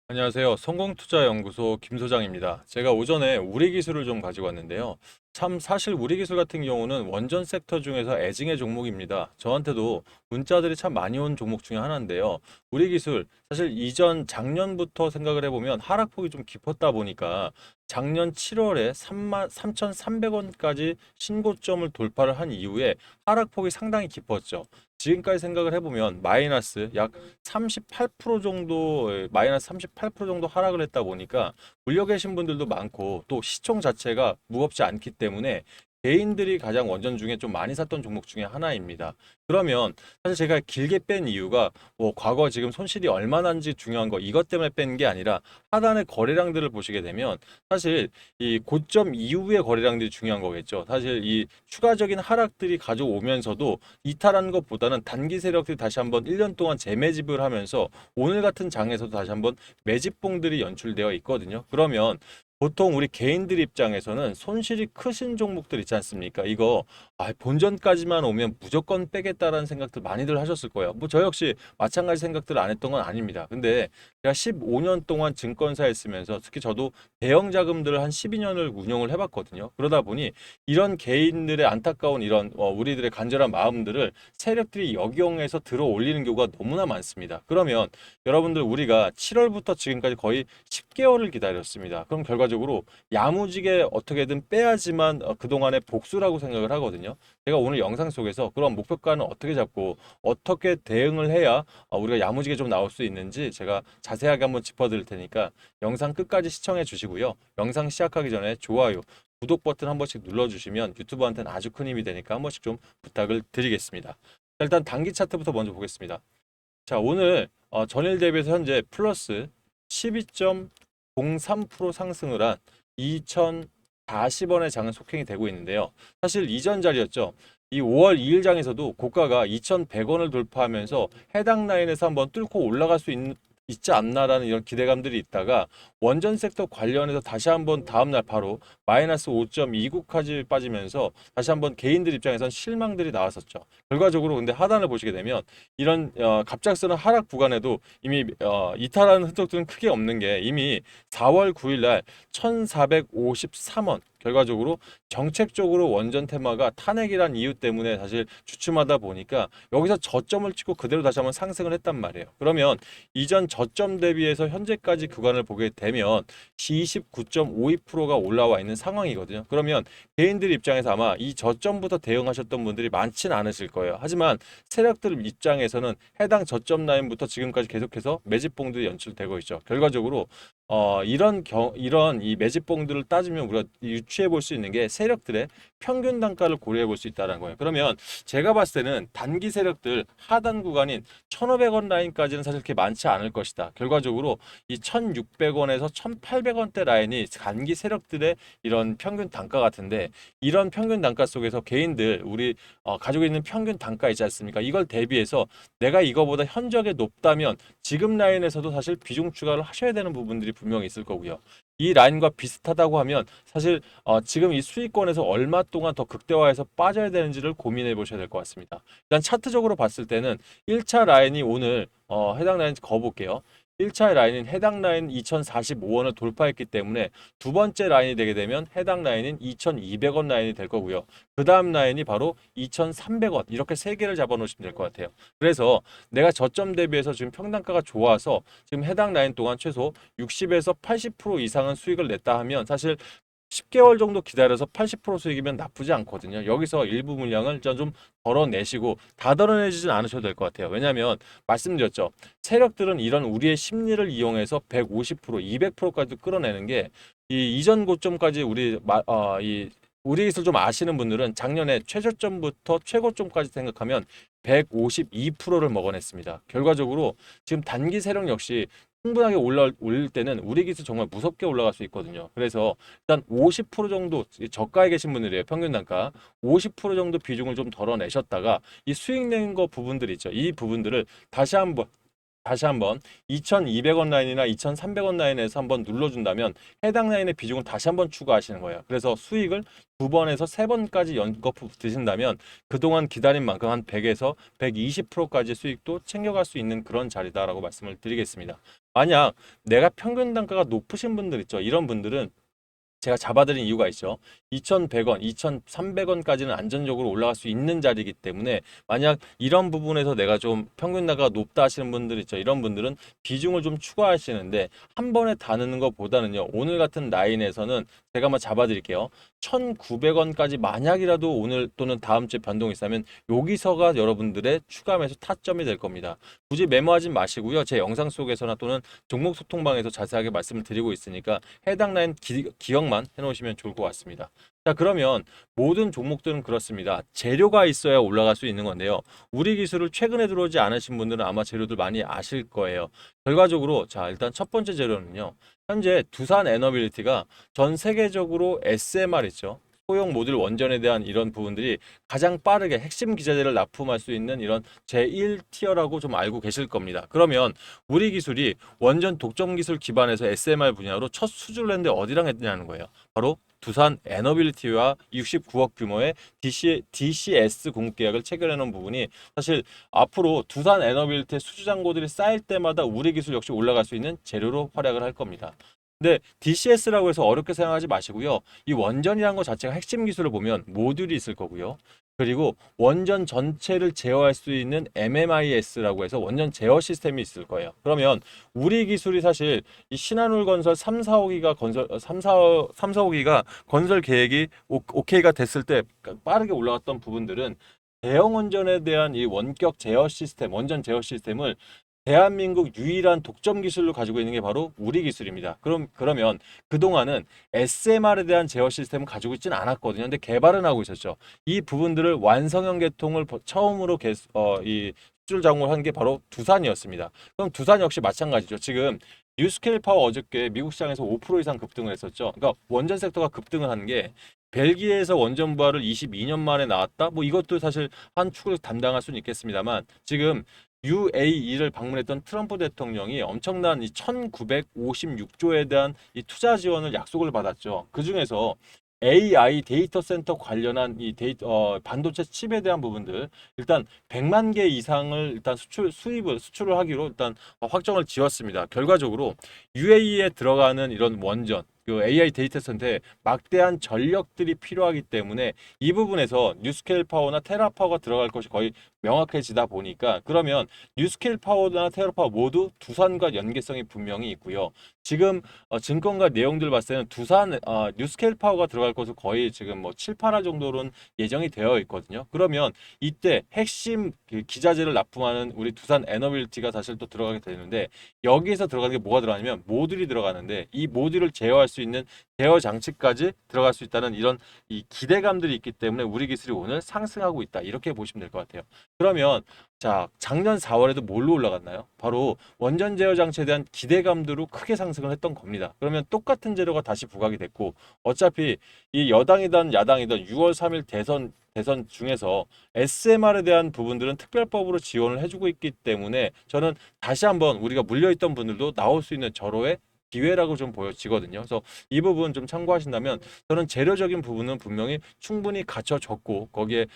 안녕하세요. 성공투자연구소 김 소장입니다. 제가 오전에 우리 기술을 좀 가지고 왔는데요. 참 사실 우리 기술 같은 경우는 원전 섹터 중에서 애증의 종목입니다. 저한테도 문자들이 참 많이 온 종목 중에 하나인데요. 우리 기술 사실 이전 작년부터 생각을 해보면 하락폭이 좀 깊었다 보니까 작년 7월에 3,300원까지 신고점을 돌파를 한 이후에 하락폭이 상당히 깊었죠. 지금까지 생각을 해보면 마이너스 약 38% 정도 마이너스 38% 정도 하락을 했다 보니까 물려 계신 분들도 많고 또 시총 자체가 무겁지 않기 때문에 개인들이 가장 원전 중에 좀 많이 샀던 종목 중에 하나입니다. 그러면 사실 제가 길게 뺀 이유가 뭐 과거 지금 손실이 얼마나 난지 중요한 거 이것 때문에 뺀 게 아니라 하단의 거래량들을 보시게 되면 사실 이 고점 이후의 거래량들이 중요한 거겠죠. 사실 이 추가적인 하락들이 가져오면서도 이탈하는 것보다는 단기 세력들이 다시 한번 1년 동안 재매집을 하면서 오늘 같은 장에서도 다시 한번 매집봉들이 연출되어 있거든요. 그러면 보통 우리 개인들 입장에서는 손실이 크신 종목들 있지 않습니까? 이거 본전까지만 오면 무조건 빼겠다라는 생각들 많이들 하셨을 거예요. 뭐 저 역시 마찬가지 생각들 안 했던 건 아닙니다. 근데 제가 15년 동안 증권사에 있으면서 특히 저도 대형 자금들을 한 12년을 운영을 해봤거든요. 그러다 보니 이런 개인들의 안타까운 이런 우리들의 간절한 마음들을 세력들이 역이용해서 들어 올리는 경우가 너무나 많습니다. 그러면 여러분들 우리가 7월부터 지금까지 거의 10개월을 기다렸습니다. 그럼 결과적으로 야무지게 어떻게든 빼야지만 그동안의 복수라고 생각을 하거든요. 제가 오늘 영상 속에서 그런 목표가는 어떻게 잡고 어떻게 대응을 해야 우리가 야무지게 좀 나올 수 있는지 제가 자세하게 한번 짚어드릴 테니까 영상 끝까지 시청해 주시고요. 영상 시작하기 전에 좋아요, 구독 버튼 한 번씩 눌러주시면 유튜브한테는 아주 큰 힘이 되니까 한 번씩 좀 부탁을 드리겠습니다. 자, 일단 단기 차트부터 먼저 보겠습니다. 자, 오늘 전일 대비해서 현재 플러스 12.03% 상승을 한 2,040원의 장은 속행이 되고 있는데요. 사실 이전 자리였죠. 이 5월 2일 장에서도 고가가 2,100원을 돌파하면서 해당 라인에서 한번 뚫고 올라갈 수 있지 않나라는 이런 기대감들이 있다가 원전 섹터 관련해서 다시 한번 다음날 바로 마이너스 5.29까지 빠지면서 다시 한번 개인들 입장에선 실망들이 나왔었죠. 결과적으로 근데 하단을 보시게 되면 이런 갑작스러운 하락 구간에도 이미 이탈하는 흔적들은 크게 없는 게 이미 4월 9일 날 1,453원 결과적으로 정책적으로 원전 테마가 탄핵이란 이유 때문에 사실 주춤하다 보니까 여기서 저점을 찍고 그대로 다시 한번 상승을 했단 말이에요. 그러면 이전 저점 대비해서 현재까지 구간을 보게 되면 29.52%가 올라와 있는 상황이거든요. 그러면 개인들 입장에서 아마 이 저점부터 대응하셨던 분들이 많지는 않으실 거예요. 하지만 세력들 입장에서는 해당 저점 라인부터 지금까지 계속해서 매집봉들이 연출되고 있죠. 결과적으로 이런 이 매집봉들을 따지면 우리가 유추해 볼 수 있는 게 세력들의 평균 단가를 고려해 볼 수 있다는 거예요. 그러면 제가 봤을 때는 단기 세력들 하단 구간인 1,500원 라인까지는 사실 그렇게 많지 않을 것이다. 결과적으로 이 1,600원에서 1,800원대 라인이 단기 세력들의 이런 평균 단가 같은데 이런 평균 단가 속에서 개인들 우리 가지고 있는 평균 단가 있지 않습니까? 이걸 대비해서 내가 이거보다 현저하게 높다면 지금 라인에서도 사실 비중 추가를 하셔야 되는 부분들이 분명히 있을 거고요. 이 라인과 비슷하다고 하면 사실 지금 이 수익권에서 얼마 동안 더 극대화해서 빠져야 되는지를 고민해 보셔야 될 것 같습니다. 일단 차트적으로 봤을 때는 1차 라인이 오늘 해당 라인 거볼게요. 1차 라인인 해당 라인 2,045원을 돌파했기 때문에 두 번째 라인이 되게 되면 해당 라인인 2,200원 라인이 될 거고요. 그 다음 라인이 바로 2,300원 이렇게 세 개를 잡아 놓으시면 될 것 같아요. 그래서 내가 저점 대비해서 지금 평단가가 좋아서 지금 해당 라인 동안 최소 60에서 80% 이상은 수익을 냈다 하면 사실 10개월 정도 기다려서 80% 수익이면 나쁘지 않거든요. 여기서 일부 물량을 좀 덜어내시고 다 덜어내지진 않으셔도 될 것 같아요. 왜냐하면 말씀드렸죠. 세력들은 이런 우리의 심리를 이용해서 150%, 200%까지 끌어내는 게 이 이전 고점까지 이 우리 기술 좀 아시는 분들은 작년에 최저점부터 최고점까지 생각하면 152%를 먹어냈습니다. 결과적으로 지금 단기 세력 역시 충분하게 올릴 때는 우리 기술 정말 무섭게 올라갈 수 있거든요. 그래서 일단 50% 정도 저가에 계신 분들이에요. 평균 단가 50% 정도 비중을 좀 덜어내셨다가 이 수익 낸 거 부분들 있죠. 이 부분들을 다시 한번 2,200원 라인이나 2,300원 라인에서 한번 눌러준다면 해당 라인의 비중을 다시 한번 추가하시는 거예요. 그래서 수익을 두 번에서 세 번까지 연거푸 드신다면 그동안 기다린 만큼 한 100에서 120%까지 수익도 챙겨갈 수 있는 그런 자리다라고 말씀을 드리겠습니다. 만약 내가 평균 단가가 높으신 분들 있죠. 이런 분들은 제가 잡아드린 이유가 있죠. 2,100원, 2,300원까지는 안전적으로 올라갈 수 있는 자리이기 때문에 만약 이런 부분에서 내가 좀 평균 단가가 높다 하시는 분들 있죠. 이런 분들은 비중을 좀 추가하시는데 한 번에 다 넣는 것보다는요. 오늘 같은 라인에서는 제가 한번 잡아드릴게요. 1,900원까지 만약이라도 오늘 또는 다음 주에 변동이 있다면 여기서가 여러분들의 추가 매수 타점이 될 겁니다. 굳이 메모하지 마시고요. 제 영상 속에서나 또는 종목 소통방에서 자세하게 말씀을 드리고 있으니까 해당 라인 기억만 해놓으시면 좋을 것 같습니다. 자, 그러면 모든 종목들은 그렇습니다. 재료가 있어야 올라갈 수 있는 건데요. 우리 기술을 최근에 들어오지 않으신 분들은 아마 재료들 많이 아실 거예요. 결과적으로 자, 일단 첫 번째 재료는요. 현재 두산 에너빌리티가 전 세계적으로 SMR 있죠. 소형 모듈 원전에 대한 이런 부분들이 가장 빠르게 핵심 기자재를 납품할 수 있는 이런 제1티어라고 좀 알고 계실 겁니다. 그러면 우리 기술이 원전 독점 기술 기반에서 SMR 분야로 첫 수주를 했는데 어디랑 했냐는 거예요. 바로 두산 에너빌리티와 69억 규모의 DCS 공급 계약을 체결해 놓은 부분이 사실 앞으로 두산 에너빌리티의 수주 잔고들이 쌓일 때마다 우리 기술 역시 올라갈 수 있는 재료로 활약을 할 겁니다. 근데 DCS라고 해서 어렵게 생각하지 마시고요. 이 원전이라는 것 자체가 핵심 기술을 보면 모듈이 있을 거고요. 그리고 원전 전체를 제어할 수 있는 MMIS라고 해서 원전 제어 시스템이 있을 거예요. 그러면 우리 기술이 사실 이 신한울 건설 3, 4호기가 건설 3, 4호기가 건설 계획이 오케이가 됐을 때 빠르게 올라갔던 부분들은 대형 원전에 대한 이 원격 제어 시스템, 원전 제어 시스템을 대한민국 유일한 독점 기술로 가지고 있는 게 바로 우리 기술입니다. 그러면 그동안은 SMR에 대한 제어 시스템을 가지고 있지는 않았거든요. 근데 개발은 하고 있었죠. 이 부분들을 완성형 계통을 처음으로 이 수출 작업을 한 게 바로 두산이었습니다. 그럼 두산 역시 마찬가지죠. 지금 뉴스케일 파워 어저께 미국 시장에서 5% 이상 급등을 했었죠. 그러니까 원전 섹터가 급등을 한 게 벨기에에서 원전 부하를 22년 만에 나왔다. 뭐 이것도 사실 한 축을 담당할 수는 있겠습니다만 지금 UAE를 방문했던 트럼프 대통령이 엄청난 이 1956조에 대한 이 투자 지원을 약속을 받았죠. 그중에서 AI 데이터 센터 관련한 이 반도체 칩에 대한 부분들 일단 100만 개 이상을 일단 수출을 하기로 일단 확정을 지었습니다. 결과적으로 UAE에 들어가는 이런 원전 그 AI 데이터 센터에 막대한 전력들이 필요하기 때문에 이 부분에서 뉴스케일 파워나 테라 파워가 들어갈 것이 거의 명확해지다 보니까 그러면 뉴스케일 파워나 테라 파워 모두 두산과 연계성이 분명히 있고요. 지금 증권가 내용들 봤을 때는 두산 뉴스케일 파워가 들어갈 것으로 거의 지금 뭐 7, 8화 정도로는 예정이 되어 있거든요. 그러면 이때 핵심 그 기자재를 납품하는 우리 두산 에너빌티가 사실 또 들어가게 되는데 여기에서 들어가는 게 뭐가 들어가냐면 모듈이 들어가는데 이 모듈을 제어할 수 있는 제어 장치까지 들어갈 수 있다는 이런 이 기대감들이 있기 때문에 우리 기술이 오늘 상승하고 있다. 이렇게 보시면 될 것 같아요. 그러면 자, 작년 4월에도 뭘로 올라갔나요? 바로 원전 제어 장치에 대한 기대감들로 크게 상승을 했던 겁니다. 그러면 똑같은 재료가 다시 부각이 됐고 어차피 이 여당이든 야당이든 6월 3일 대선 중에서 SMR에 대한 부분들은 특별법으로 지원을 해주고 있기 때문에 저는 다시 한번 우리가 물려있던 분들도 나올 수 있는 절호의 기회라고 좀 보여지거든요. 그래서 이 부분 좀 참고하신다면 저는 재료적인 부분은 분명히 충분히 갖춰졌고 거기에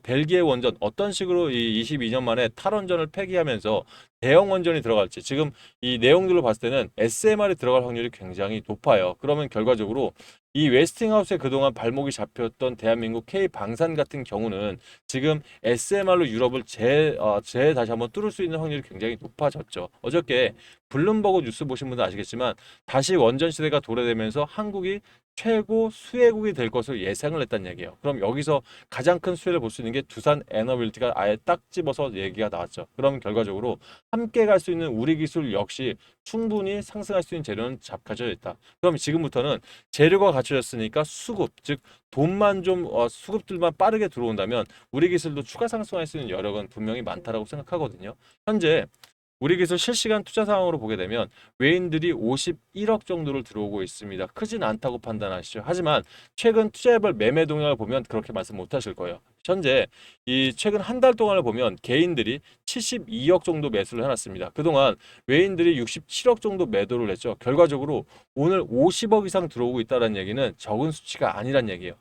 벨기에 원전 어떤 식으로 이 22년 만에 탈원전을 폐기하면서 대형 원전이 들어갈지 지금 이 내용들로 봤을 때는 SMR이 들어갈 확률이 굉장히 높아요. 그러면 결과적으로 이 웨스팅하우스에 그동안 발목이 잡혔던 대한민국 K방산 같은 경우는 지금 SMR로 유럽을 다시 한번 뚫을 수 있는 확률이 굉장히 높아졌죠. 어저께 블룸버그 뉴스 보신 분들 아시겠지만 다시 원전 시대가 도래되면서 한국이 최고 수혜국이 될 것을 예상을 했다는 얘기예요. 그럼 여기서 가장 큰 수혜를 볼 수 있는 게 두산 에너빌티가 아예 딱 집어서 얘기가 나왔죠. 그럼 결과적으로 함께 갈 수 있는 우리 기술 역시 충분히 상승할 수 있는 재료는 가져져 있다. 그럼 지금부터는 재료가 갖춰졌으니까 수급, 즉 돈만 좀 수급들만 빠르게 들어온다면 우리 기술도 추가 상승할 수 있는 여력은 분명히 많다라고 생각하거든요. 현재 우리 기술 실시간 투자 상황으로 보게 되면 외인들이 51억 정도를 들어오고 있습니다. 크진 않다고 판단하시죠. 하지만 최근 투자해볼 매매 동향을 보면 그렇게 말씀 못 하실 거예요. 현재 이 최근 한 달 동안을 보면 개인들이 72억 정도 매수를 해놨습니다. 그동안 외인들이 67억 정도 매도를 했죠. 결과적으로 오늘 50억 이상 들어오고 있다는 얘기는 적은 수치가 아니란 얘기예요.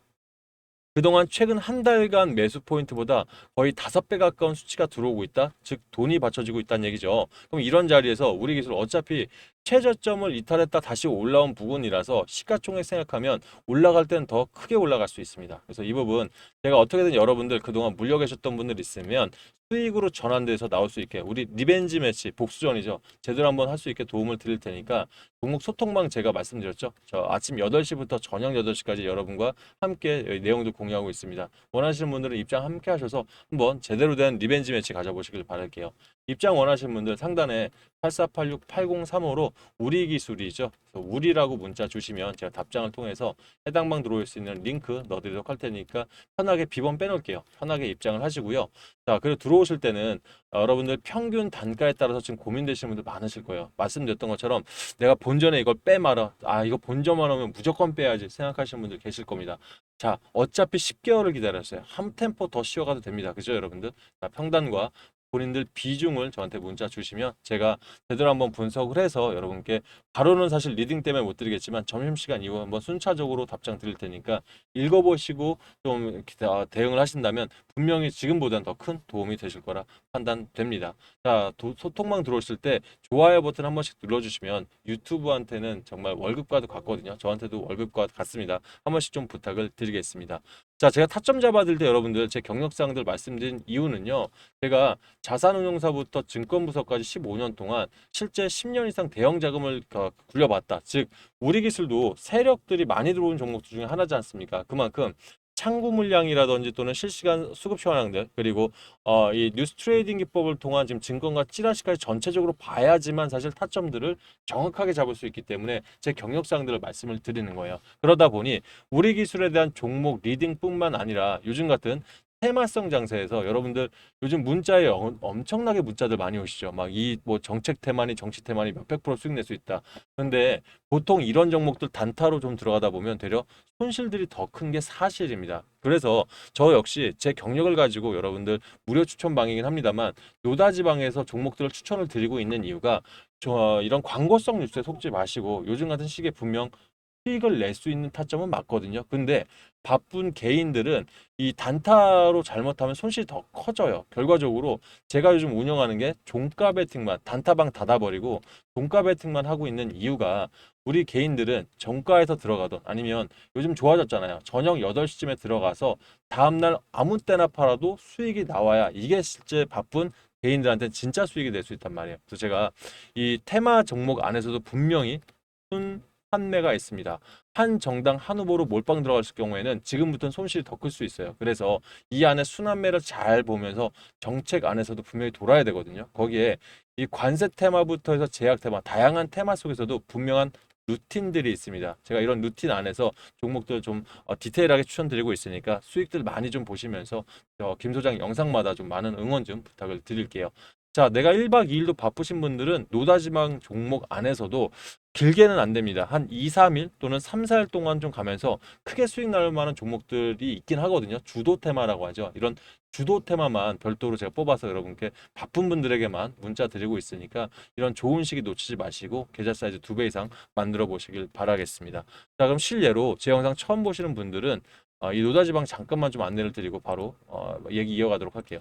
그동안 최근 한 달간 매수 포인트보다 거의 5배 가까운 수치가 들어오고 있다. 즉 돈이 받쳐지고 있다는 얘기죠. 그럼 이런 자리에서 우리 기술 어차피 최저점을 이탈했다 다시 올라온 부분이라서 시가총액 생각하면 올라갈 때는 더 크게 올라갈 수 있습니다. 그래서 이 부분 제가 어떻게든 여러분들 그동안 물려 계셨던 분들 있으면 수익으로 전환돼서 나올 수 있게 우리 리벤지 매치 복수전이죠. 제대로 한번 할 수 있게 도움을 드릴 테니까 종목 소통방 제가 말씀드렸죠. 저 아침 8시부터 저녁 8시까지 여러분과 함께 내용도 공유하고 있습니다. 원하시는 분들은 입장 함께 하셔서 한번 제대로 된 리벤지 매치 가져보시길 바랄게요. 입장 원하시는 분들 상단에 8486-8035로 우리 기술이죠. 우리라고 문자 주시면 제가 답장을 통해서 해당 방 들어올 수 있는 링크 넣어드리도록 할 테니까 편하게 비번 빼놓을게요. 편하게 입장을 하시고요. 자, 그리고 들어오실 때는 여러분들 평균 단가에 따라서 지금 고민되시는 분들 많으실 거예요. 말씀드렸던 것처럼 내가 본전에 이걸 빼말아. 아, 이거 본전만 오면 무조건 빼야지 생각하시는 분들 계실 겁니다. 자, 어차피 10개월을 기다렸어요. 한 템포 더 쉬어가도 됩니다. 그죠, 여러분들? 자, 평단과 본인들 비중을 저한테 문자 주시면 제가 제대로 한번 분석을 해서 여러분께 바로는 사실 리딩 때문에 못 드리겠지만 점심시간 이후 한번 순차적으로 답장 드릴 테니까 읽어보시고 좀 이렇게 대응을 하신다면 분명히 지금보다는 더 큰 도움이 되실 거라 판단됩니다. 자, 소통방 들어오실 때 좋아요 버튼 한 번씩 눌러주시면 유튜브한테는 정말 월급과도 같거든요. 저한테도 월급과 같습니다. 한 번씩 좀 부탁을 드리겠습니다. 자, 제가 타점 잡아드릴 때 여러분들 제 경력사항들 말씀드린 이유는요. 제가 자산운용사부터 증권부서까지 15년 동안 실제 10년 이상 대형 자금을 굴려봤다. 즉 우리 기술도 세력들이 많이 들어온 종목 중에 하나지 않습니까? 그만큼 창구 물량이라든지 또는 실시간 수급 현황들 그리고 이 뉴스 트레이딩 기법을 통한 지금 증권가 찌라시까지 전체적으로 봐야지만 사실 타점들을 정확하게 잡을 수 있기 때문에 제 경력사항들을 말씀을 드리는 거예요. 그러다 보니 우리 기술에 대한 종목 리딩뿐만 아니라 요즘 같은 테마성 장세에서 여러분들 요즘 문자에 엄청나게 문자들 많이 오시죠. 막 이 뭐 정책 테마니 정치 테마니 몇백 프로 수익 낼 수 있다. 근데 보통 이런 종목들 단타로 좀 들어가다 보면 되려 손실들이 더 큰 게 사실입니다. 그래서 저 역시 제 경력을 가지고 여러분들 무료 추천 방이긴 합니다만 노다지방에서 종목들을 추천을 드리고 있는 이유가 이런 광고성 뉴스에 속지 마시고 요즘 같은 시기에 분명 수익을 낼 수 있는 타점은 맞거든요. 근데 바쁜 개인들은 이 단타로 잘못하면 손실이 더 커져요. 결과적으로 제가 요즘 운영하는 게 종가 베팅만 단타방 닫아버리고 종가 베팅만 하고 있는 이유가 우리 개인들은 정가에서 들어가던 아니면 요즘 좋아졌잖아요. 저녁 8시쯤에 들어가서 다음날 아무 때나 팔아도 수익이 나와야 이게 실제 바쁜 개인들한테 진짜 수익이 될 수 있단 말이에요. 그래서 제가 이 테마 종목 안에서도 분명히 순 판매가 있습니다. 한 정당 한 후보로 몰빵 들어갔을 경우에는 지금부터는 손실이 더 클 수 있어요. 그래서 이 안에 순환매를 잘 보면서 정책 안에서도 분명히 돌아야 되거든요. 거기에 이 관세 테마부터 해서 제약 테마, 다양한 테마 속에서도 분명한 루틴들이 있습니다. 제가 이런 루틴 안에서 종목들 좀 디테일하게 추천드리고 있으니까 수익들 많이 좀 보시면서 김 소장 영상마다 좀 많은 응원 좀 부탁을 드릴게요. 자, 내가 1박 2일도 바쁘신 분들은 노다지방 종목 안에서도 길게는 안 됩니다. 한 2, 3일 또는 3, 4일 동안 좀 가면서 크게 수익 날 만한 종목들이 있긴 하거든요. 주도 테마라고 하죠. 이런 주도 테마만 별도로 제가 뽑아서 여러분께 바쁜 분들에게만 문자 드리고 있으니까 이런 좋은 시기 놓치지 마시고 계좌 사이즈 2배 이상 만들어 보시길 바라겠습니다. 자, 그럼 실례로 제 영상 처음 보시는 분들은 이 노다지방 잠깐만 좀 안내를 드리고 바로 얘기 이어가도록 할게요.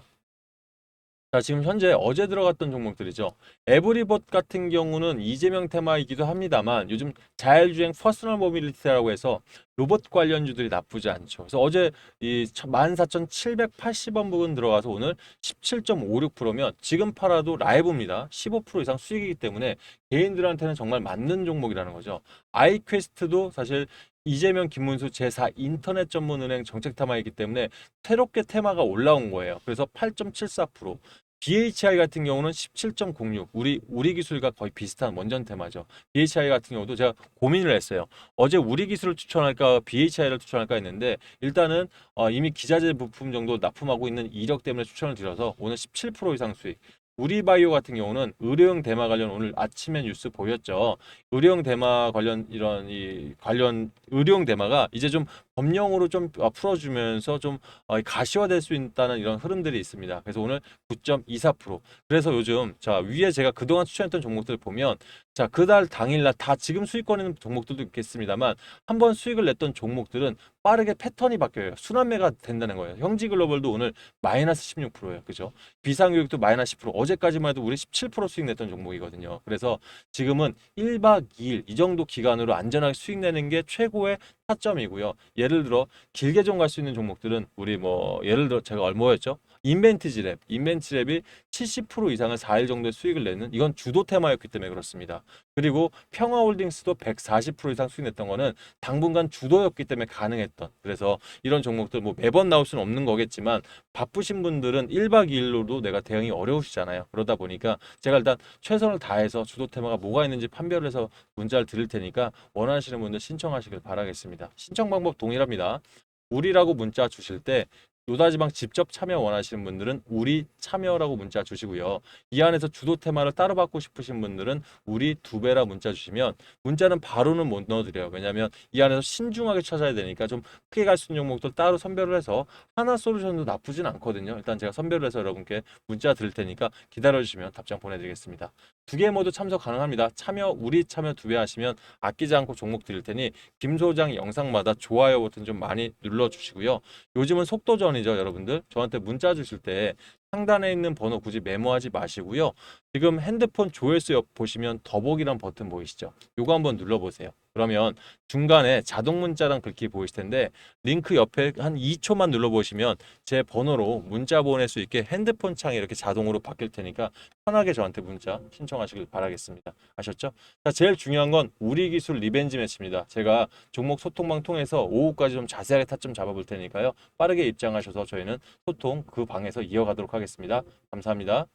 자, 지금 현재 어제 들어갔던 종목들이죠. 에브리봇 같은 경우는 이재명 테마이기도 합니다만 요즘 자율주행 퍼스널 모빌리티라고 해서 로봇 관련주들이 나쁘지 않죠. 그래서 어제 이 14,780원 부근 들어가서 오늘 17.56%면 지금 팔아도 라이브입니다. 15% 이상 수익이기 때문에 개인들한테는 정말 맞는 종목이라는 거죠. 아이퀘스트도 사실 이재명 김문수 제4 인터넷 전문은행 정책 테마이기 때문에 새롭게 테마가 올라온 거예요. 그래서 8.74%. BHI 같은 경우는 17.06. 우리 기술과 거의 비슷한 원전 테마죠. BHI 같은 경우도 제가 고민을 했어요. 어제 우리 기술을 추천할까 BHI를 추천할까 했는데 일단은 이미 기자재 부품 정도 납품하고 있는 이력 때문에 추천을 드려서 오늘 17% 이상 수익. 우리바이오 같은 경우는 의료용 대마 관련 오늘 아침에 뉴스 보였죠. 의료용 대마 관련 이런 이 관련 의료용 대마가 이제 좀 법령으로 좀 풀어주면서 좀 가시화될 수 있다는 이런 흐름들이 있습니다. 그래서 오늘 9.24%. 그래서 요즘 자 위에 제가 그동안 추천했던 종목들 보면 자 그달 당일날 다 지금 수익권 있는 종목들도 있겠습니다만 한번 수익을 냈던 종목들은 빠르게 패턴이 바뀌어요. 순환매가 된다는 거예요. 형지글로벌도 오늘 마이너스 16%예요. 그죠? 비상교육도 마이너스 10%. 어제까지만 해도 우리 17% 수익 냈던 종목이거든요. 그래서 지금은 1박 2일 이 정도 기간으로 안전하게 수익 내는 게 최고의 타점이고요. 예를 들어 길게 좀 갈 수 있는 종목들은 우리 뭐 예를 들어 제가 얼마였죠? 인벤트지랩이 70% 이상을 4일 정도의 수익을 내는 이건 주도 테마였기 때문에 그렇습니다. 그리고 평화홀딩스도 140% 이상 수익 냈던 거는 당분간 주도였기 때문에 가능했던 그래서 이런 종목들 뭐 매번 나올 수는 없는 거겠지만 바쁘신 분들은 1박 2일로도 내가 대응이 어려우시잖아요. 그러다 보니까 제가 일단 최선을 다해서 주도 테마가 뭐가 있는지 판별을 해서 문자를 드릴 테니까 원하시는 분들 신청하시길 바라겠습니다. 신청 방법 동일합니다. 우리라고 문자 주실 때 노다지방 직접 참여 원하시는 분들은 우리 참여라고 문자 주시고요. 이 안에서 주도 테마를 따로 받고 싶으신 분들은 우리 두 배라 문자 주시면 문자는 바로는 못 넣어드려요. 왜냐하면 이 안에서 신중하게 찾아야 되니까 좀 크게 갈 수 있는 종목들 따로 선별을 해서 하나 솔루션도 나쁘진 않거든요. 일단 제가 선별을 해서 여러분께 문자 드릴 테니까 기다려주시면 답장 보내드리겠습니다. 두 개 모두 참석 가능합니다. 우리 참여 두 배 하시면 아끼지 않고 종목 드릴 테니 김 소장 영상마다 좋아요 버튼 좀 많이 눌러주시고요. 요즘은 속도전이죠, 여러분들. 저한테 문자 주실 때 상단에 있는 번호 굳이 메모하지 마시고요. 지금 핸드폰 조회수 옆 보시면 더보기란 버튼 보이시죠? 요거 한번 눌러보세요. 그러면 중간에 자동 문자랑 글귀 보이실 텐데 링크 옆에 한 2초만 눌러보시면 제 번호로 문자 보낼 수 있게 핸드폰 창이 이렇게 자동으로 바뀔 테니까 편하게 저한테 문자 신청하시길 바라겠습니다. 아셨죠? 자, 제일 중요한 건 우리 기술 리벤지 매치입니다. 제가 종목 소통방 통해서 오후까지 좀 자세하게 타점 잡아볼 테니까요. 빠르게 입장하셔서 저희는 소통 그 방에서 이어가도록 하겠습니다. 감사합니다.